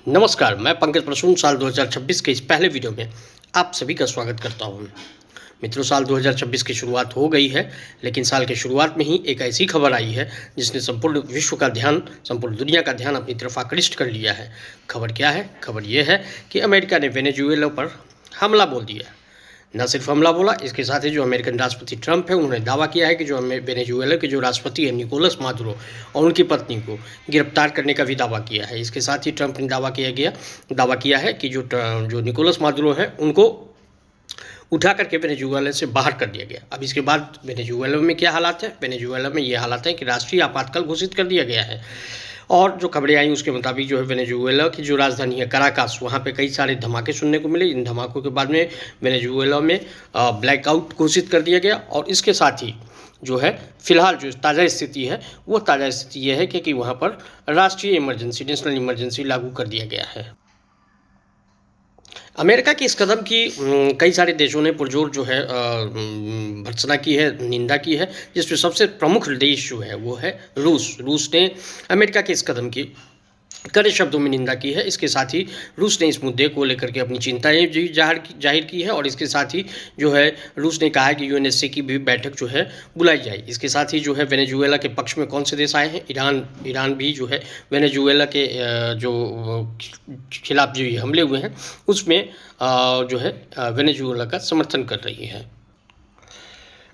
नमस्कार, मैं पंकज प्रसून साल 2026 के इस पहले वीडियो में आप सभी का स्वागत करता हूं। मित्रों, साल 2026 की शुरुआत हो गई है, लेकिन साल के शुरुआत में ही एक ऐसी खबर आई है जिसने संपूर्ण विश्व का ध्यान, संपूर्ण दुनिया का ध्यान अपनी तरफ आकृष्ट कर लिया है। खबर क्या है? खबर यह है कि अमेरिका ने वेनेजुएला पर हमला बोल दिया। न सिर्फ हमला बोला, इसके साथ ही जो अमेरिकन राष्ट्रपति ट्रंप है उन्होंने दावा किया है कि जो वेनेजुएला के जो राष्ट्रपति है निकोलस मादुरो और उनकी पत्नी को गिरफ्तार करने का भी दावा किया है। इसके साथ ही ट्रंप ने दावा किया है कि जो निकोलस मादुरो है उनको उठा करके वेनेजुएला से बाहर कर दिया गया। अब इसके बाद वेनेजुएला में क्या हालात है? वेनेजुएला में ये हालात है कि राष्ट्रीय आपातकाल घोषित कर दिया गया है। और जो खबरें आई उसके मुताबिक जो है वेनेजुएला की जो राजधानी है कराकास, वहाँ पे कई सारे धमाके सुनने को मिले। इन धमाकों के बाद में वेनेजुएला में ब्लैकआउट घोषित कर दिया गया। और इसके साथ ही जो है फिलहाल जो ताज़ा स्थिति है वो ताज़ा स्थिति यह है कि वहाँ पर राष्ट्रीय इमरजेंसी, नेशनल इमरजेंसी लागू कर दिया गया है। अमेरिका के इस कदम की कई सारे देशों ने पुरजोर जो है भर्त्सना की है, निंदा की है, जिसमें सबसे प्रमुख देश जो है वो है रूस। रूस ने अमेरिका के इस कदम की कड़े शब्दों में निंदा की है। इसके साथ ही रूस ने इस मुद्दे को लेकर के अपनी चिंताएं जाहिर की है। और इसके साथ ही जो है रूस ने कहा है कि यूएनएससी की भी बैठक जो है बुलाई जाए। इसके साथ ही जो है वेनेजुएला के पक्ष में कौन से देश आए हैं? ईरान भी जो है वेनेजुएला के जो खिलाफ जो ये हमले हुए हैं उसमें जो है वेनेजुएला का समर्थन कर रही है।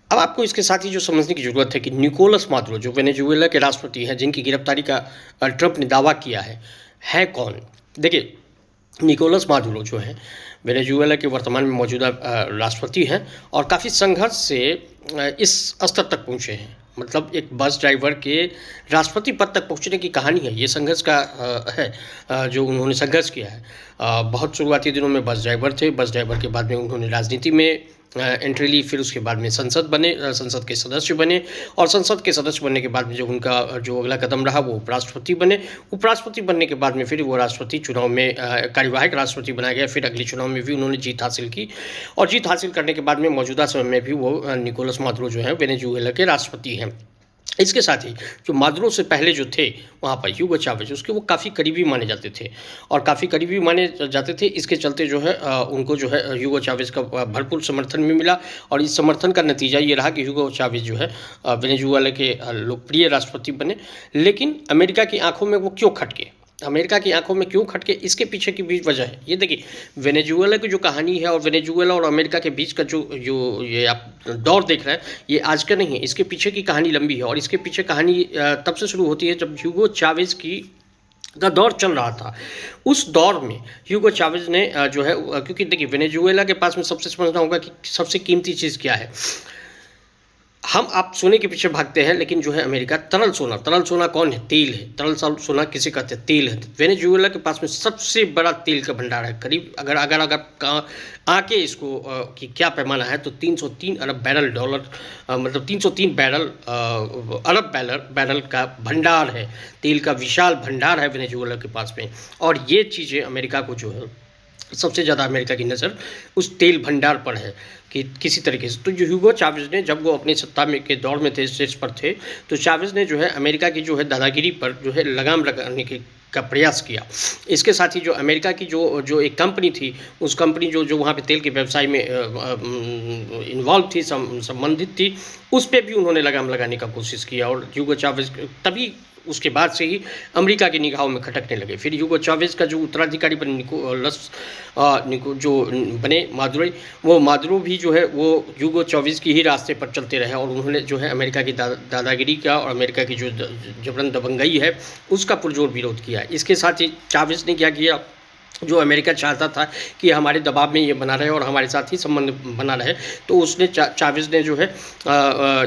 अब आपको इसके साथ ही जो समझने की ज़रूरत है कि निकोलस मादुरो जो वेनेजुएला के राष्ट्रपति हैं, जिनकी गिरफ्तारी का ट्रंप ने दावा किया है कौन? देखिए, निकोलस मादुरो जो है वेनेजुएला के वर्तमान में मौजूदा राष्ट्रपति हैं और काफ़ी संघर्ष से इस स्तर तक पहुँचे हैं। मतलब एक बस ड्राइवर के राष्ट्रपति पद तक पहुंचने की कहानी है। ये संघर्ष का है जो उन्होंने संघर्ष किया है। बहुत शुरुआती दिनों में बस ड्राइवर थे। बस ड्राइवर के बाद में उन्होंने राजनीति में एंट्री ली, फिर उसके बाद में संसद के सदस्य बने और संसद के सदस्य बनने के बाद में जो उनका जो अगला कदम रहा वो उपराष्ट्रपति बने। उपराष्ट्रपति बनने के बाद में फिर वो राष्ट्रपति चुनाव में कार्यवाहक राष्ट्रपति बनाया गया। फिर अगले चुनाव में भी उन्होंने जीत हासिल की और जीत हासिल करने के बाद में मौजूदा समय में भी वो निकोलस मादुरो जो है वेनेजुएला के राष्ट्रपति हैं। इसके साथ ही जो मादुरो से पहले जो थे वहाँ पर ह्यूगो चावेज, उसके वो काफ़ी करीबी माने जाते थे और काफ़ी करीबी माने जाते थे। इसके चलते जो है उनको जो है ह्यूगो चावेज का भरपूर समर्थन भी मिला और इस समर्थन का नतीजा ये रहा कि ह्यूगो चावेज जो है वेनेजुएला के लोकप्रिय राष्ट्रपति बने। लेकिन अमेरिका की आंखों में वो क्यों खटके? अमेरिका की आंखों में क्यों खटके? इसके पीछे की भी वजह है। ये देखिए, वेनेजुएला की जो कहानी है और वेनेजुएला और अमेरिका के बीच का जो ये आप दौर देख रहे हैं, ये आज का नहीं है। इसके पीछे की कहानी लंबी है और इसके पीछे कहानी तब से शुरू होती है जब ह्यूगो चावेज का दौर चल रहा था। उस दौर में ह्यूगो चावेज ने जो है, क्योंकि देखिए वेनेजुएला के पास में सबसे समझना होगा कि सबसे कीमती चीज़ क्या है। आप सोने के पीछे भागते हैं, लेकिन जो है अमेरिका तरल सोना कौन है? तेल है। तरल सोना किसे कहते हैं? तेल है। वेनेजुएला के पास में सबसे बड़ा तेल का भंडार है। करीब अगर आके इसको कि क्या पैमाना है तो 303 अरब बैरल डॉलर, मतलब 303 अरब बैरल का भंडार है। तेल का विशाल भंडार है वेनेजुएला के पास में। और ये चीज़ें अमेरिका को जो है सबसे ज़्यादा अमेरिका की नज़र उस तेल भंडार पर है कि किसी तरीके से। तो जो ह्यूगो चावेज ने जब वो अपनी सत्ता में के दौर में थे, शीर्ष पर थे, तो चावेज ने जो है अमेरिका की जो है दादागिरी पर जो है लगाम लगाने का प्रयास किया। इसके साथ ही जो अमेरिका की जो एक कंपनी थी, उस कंपनी जो वहाँ पे तेल के व्यवसाय में इन्वॉल्व थी, संबंधित थी, उस पर भी उन्होंने लगाम लगाने का कोशिश किया। और ह्यूगो चावेज तभी उसके बाद से ही अमेरिका की निगाहों में खटकने लगे। फिर ह्यूगो चावेज का जो उत्तराधिकारी बने जो बने मादुरो भी जो है वो ह्यूगो चावेज की ही रास्ते पर चलते रहे और उन्होंने जो है अमेरिका की दादागिरी का और अमेरिका की जो जबरन दबंगई है उसका पुरजोर विरोध किया। इसके साथ ही चावेज ने क्या किया, जो अमेरिका चाहता था कि हमारे दबाव में ये बना रहे और हमारे साथ ही संबंध बना रहे, तो उसने चावेज ने जो है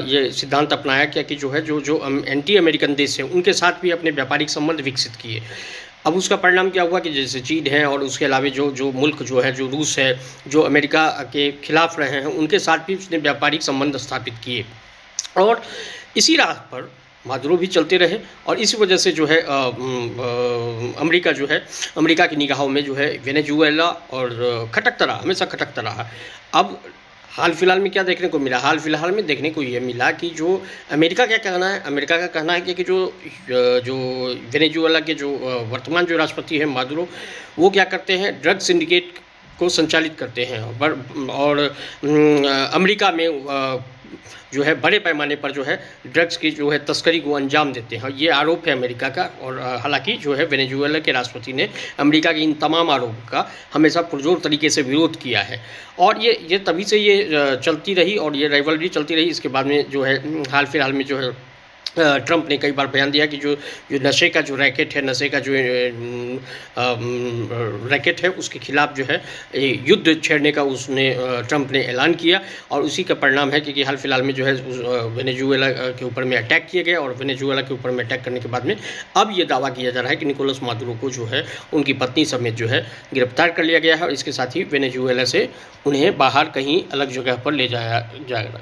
ये सिद्धांत अपनाया क्या कि जो है जो एंटी अमेरिकन देश हैं उनके साथ भी अपने व्यापारिक संबंध विकसित किए। अब उसका परिणाम क्या हुआ कि जैसे चीन है और उसके अलावा जो मुल्क जो है, जो रूस है, जो अमेरिका के खिलाफ रहे हैं, उनके साथ भी उसने व्यापारिक संबंध स्थापित किए और इसी राह पर मादुरो भी चलते रहे। और इसी वजह से जो है अमेरिका की निगाहों में जो है वेनेजुएला और खटकता रहा, हमेशा खटकता रहा। अब हाल फिलहाल में क्या देखने को मिला? हाल फिलहाल में देखने को ये मिला कि जो अमेरिका क्या कहना है, अमेरिका का कहना है कि जो वेनेजुएला के जो वर्तमान जो राष्ट्रपति हैं मादुरो, वो क्या करते हैं, ड्रग सिंडिकेट को संचालित करते हैं और अमेरिका में जो है बड़े पैमाने पर जो है ड्रग्स की जो है तस्करी को अंजाम देते हैं। ये आरोप है अमेरिका का। और हालांकि जो है वेनेजुएला के राष्ट्रपति ने अमेरिका के इन तमाम आरोपों का हमेशा पुरजोर तरीके से विरोध किया है। और ये तभी से ये चलती रही और ये राइवलरी चलती रही। इसके बाद में जो है हाल फिलहाल में जो है ट्रंप ने कई बार बयान दिया कि जो नशे का जो रैकेट है, नशे का जो रैकेट है, उसके खिलाफ जो है युद्ध छेड़ने का उसने ट्रंप ने ऐलान किया। और उसी का परिणाम है कि हाल फिलहाल में जो है वेनेजुएला के ऊपर में अटैक किए गए। और वेनेजुएला के ऊपर में अटैक करने के बाद में अब ये दावा किया जा रहा है कि निकोलस मादुरो को जो है उनकी पत्नी समेत जो है गिरफ्तार कर लिया गया है। और इसके साथ ही वेनेजुएला से उन्हें बाहर कहीं अलग जगह पर ले जाया जाएगा।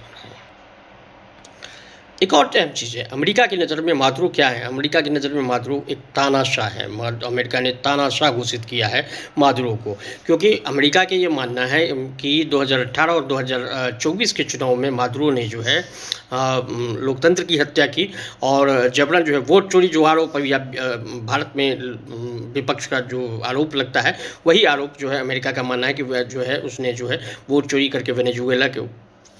एक और अहम चीज़ है, अमेरिका की नज़र में मादुरो क्या है? अमेरिका की नज़र में मादुरो एक तानाशाह है। अमेरिका ने तानाशाह घोषित किया है मादुरो को, क्योंकि अमेरिका के ये मानना है कि 2018 और 2024 के चुनाव में मादुरो ने जो है लोकतंत्र की हत्या की और जबरन जो है वोट चोरी, जो आरोप अभी भारत में विपक्ष का जो आरोप लगता है, वही आरोप जो है अमेरिका का मानना है कि वह जो है उसने जो है वोट चोरी करके वेनेजुएला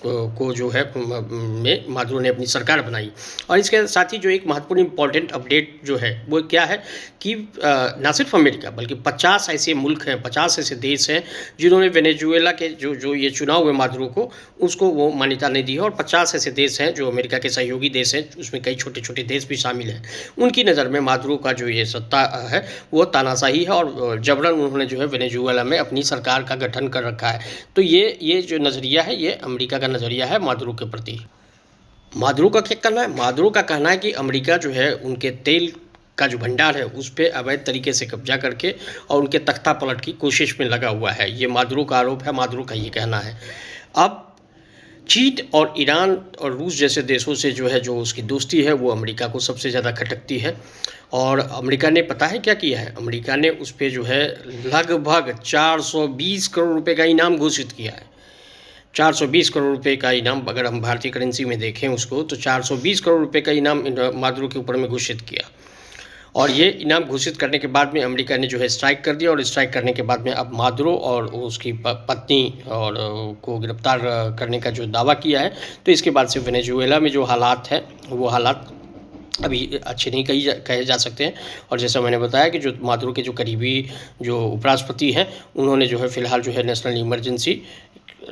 को जो है में मादुरो ने अपनी सरकार बनाई। और इसके साथ ही जो एक महत्वपूर्ण इंपॉर्टेंट अपडेट जो है वो क्या है कि न सिर्फ अमेरिका बल्कि 50 ऐसे मुल्क हैं, 50 ऐसे देश हैं जिन्होंने वेनेजुएला के जो ये चुनाव हुए मादुरो को, उसको वो मान्यता नहीं दी है। और 50 ऐसे देश हैं जो अमेरिका के सहयोगी देश हैं, उसमें कई छोटे छोटे देश भी शामिल हैं। उनकी नज़र में मादुरो का जो ये सत्ता है वो तानाशाही है और जबरन उन्होंने जो है वेनेजुएला में अपनी सरकार का गठन कर रखा है। तो ये जो नज़रिया है, ये अमेरिका का नज़रिया है मादुरो के प्रति। मादुरो का क्या कहना है? मादुरो का कहना है कि अमेरिका जो है उनके तेल का जो भंडार है उस पर अवैध तरीके से कब्जा करके और उनके तख्ता पलट की कोशिश में लगा हुआ है। ये मादुरो का आरोप है, मादुरो का ये कहना है। अब चीन और ईरान और रूस जैसे देशों से जो है जो उसकी दोस्ती है वो अमेरिका को सबसे ज़्यादा खटकती है। और अमेरिका ने पता है क्या किया है? अमेरिका ने उस पर जो है लगभग 420 करोड़ रुपए का इनाम घोषित किया है। 420 करोड़ रुपए का इनाम, अगर हम भारतीय करेंसी में देखें उसको, तो 420 करोड़ रुपए का इनाम मादुरो के ऊपर में घोषित किया। और ये इनाम घोषित करने के बाद में अमेरिका ने जो है स्ट्राइक कर दिया। और स्ट्राइक करने के बाद में अब मादुरो और उसकी पत्नी और को गिरफ्तार करने का जो दावा किया है, तो इसके बाद से वेनेजुएला में जो हालात हैं वो हालात अभी अच्छे नहीं कहे जा सकते हैं। और जैसा मैंने बताया कि जो मादुरो के जो करीबी जो उपराष्ट्रपति हैं, उन्होंने जो है फ़िलहाल जो है नेशनल इमरजेंसी,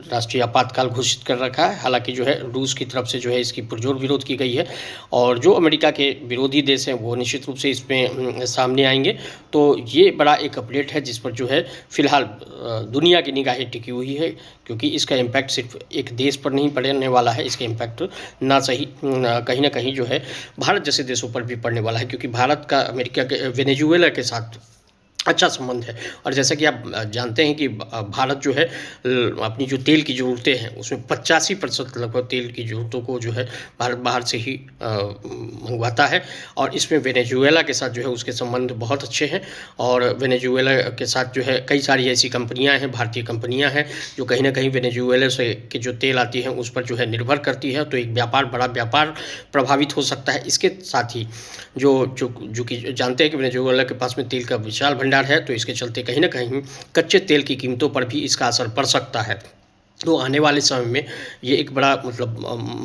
राष्ट्रीय आपातकाल घोषित कर रखा है। हालांकि जो है रूस की तरफ से जो है इसकी पुरजोर विरोध की गई है और जो अमेरिका के विरोधी देश हैं वो निश्चित रूप से इसमें सामने आएंगे। तो ये बड़ा एक अपडेट है जिस पर जो है फ़िलहाल दुनिया की निगाहें टिकी हुई है, क्योंकि इसका इम्पैक्ट सिर्फ एक देश पर नहीं पड़ने वाला है, इसका इम्पैक्ट कहीं ना कहीं जो है भारत जैसे देशों पर भी पड़ने वाला है, क्योंकि भारत का अमेरिका के वेनेजुएला के साथ अच्छा संबंध है। और जैसा कि आप जानते हैं कि भारत जो है अपनी जो तेल की ज़रूरतें हैं उसमें 85% लगभग तेल की ज़रूरतों को जो है भारत बाहर से ही मंगवाता है। और इसमें वेनेजुएला के साथ जो है उसके संबंध बहुत अच्छे हैं। और वेनेजुएला के साथ जो है कई सारी ऐसी कंपनियां हैं, भारतीय कंपनियां हैं, जो कहीं ना कहीं वेनेजुएला से के जो तेल आती हैं उस पर जो है निर्भर करती है। तो एक बड़ा व्यापार प्रभावित हो सकता है। इसके साथ ही जो कि जानते हैं कि वेनेजुएला के पास में तेल का विशाल भंडार है, तो इसके चलते कहीं ना कहीं कच्चे तेल की कीमतों पर भी इसका असर पड़ सकता है। तो आने वाले समय में ये एक बड़ा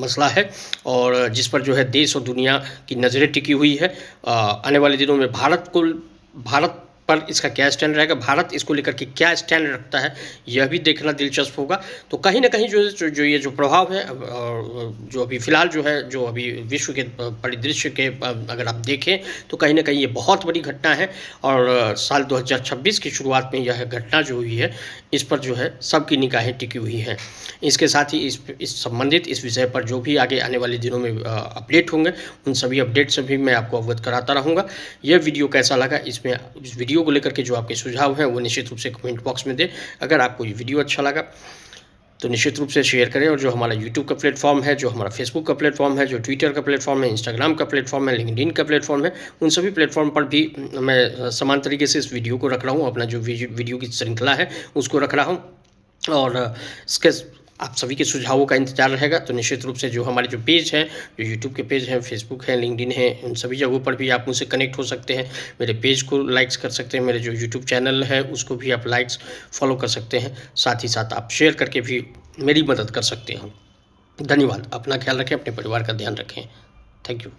मसला है और जिस पर जो है देश और दुनिया की नज़रें टिकी हुई है। आने वाले दिनों में भारत पर इसका क्या स्टैंड रहेगा, भारत इसको लेकर के क्या स्टैंड रखता है, यह भी देखना दिलचस्प होगा। तो कहीं ना कहीं जो ये जो प्रभाव है, जो अभी फ़िलहाल जो है जो अभी विश्व के परिदृश्य के अगर आप देखें तो कहीं ना कहीं ये बहुत बड़ी घटना है। और साल 2026 की शुरुआत में यह घटना जो हुई है इस पर जो है सबकी निगाहें टिकी हुई हैं। इसके साथ ही इस संबंधित इस विषय पर जो भी आगे आने वाले दिनों में अपडेट होंगे उन सभी अपडेट से भी मैं आपको अवगत कराता रहूँगा। यह वीडियो कैसा लगा, इस वीडियो को लेकर के जो आपके सुझाव हैं वो निश्चित रूप से कमेंट बॉक्स में दें। अगर आपको ये वीडियो अच्छा लगा तो निश्चित रूप से शेयर करें। और जो हमारा यूट्यूब का प्लेटफॉर्म है, जो हमारा फेसबुक का प्लेटफॉर्म है, जो ट्विटर का प्लेटफॉर्म है, इंस्टाग्राम का प्लेटफॉर्म है, लिंक्डइन का प्लेटफॉर्म है, उन सभी प्लेटफॉर्म पर भी मैं समान तरीके से इस वीडियो को रख रहा हूँ। अपना जो वीडियो की श्रृंखला है उसको रख रहा हूँ। और इसके आप सभी के सुझावों का इंतजार रहेगा। तो निश्चित रूप से जो हमारे जो पेज हैं, जो यूट्यूब के पेज हैं, फेसबुक है, लिंक्डइन है, इन सभी जगहों पर भी आप मुझसे कनेक्ट हो सकते हैं। मेरे पेज को लाइक्स कर सकते हैं, मेरे जो यूट्यूब चैनल है उसको भी आप लाइक्स फॉलो कर सकते हैं। साथ ही साथ आप शेयर करके भी मेरी मदद कर सकते हैं। धन्यवाद। अपना ख्याल रखें, अपने परिवार का ध्यान रखें। Thank you.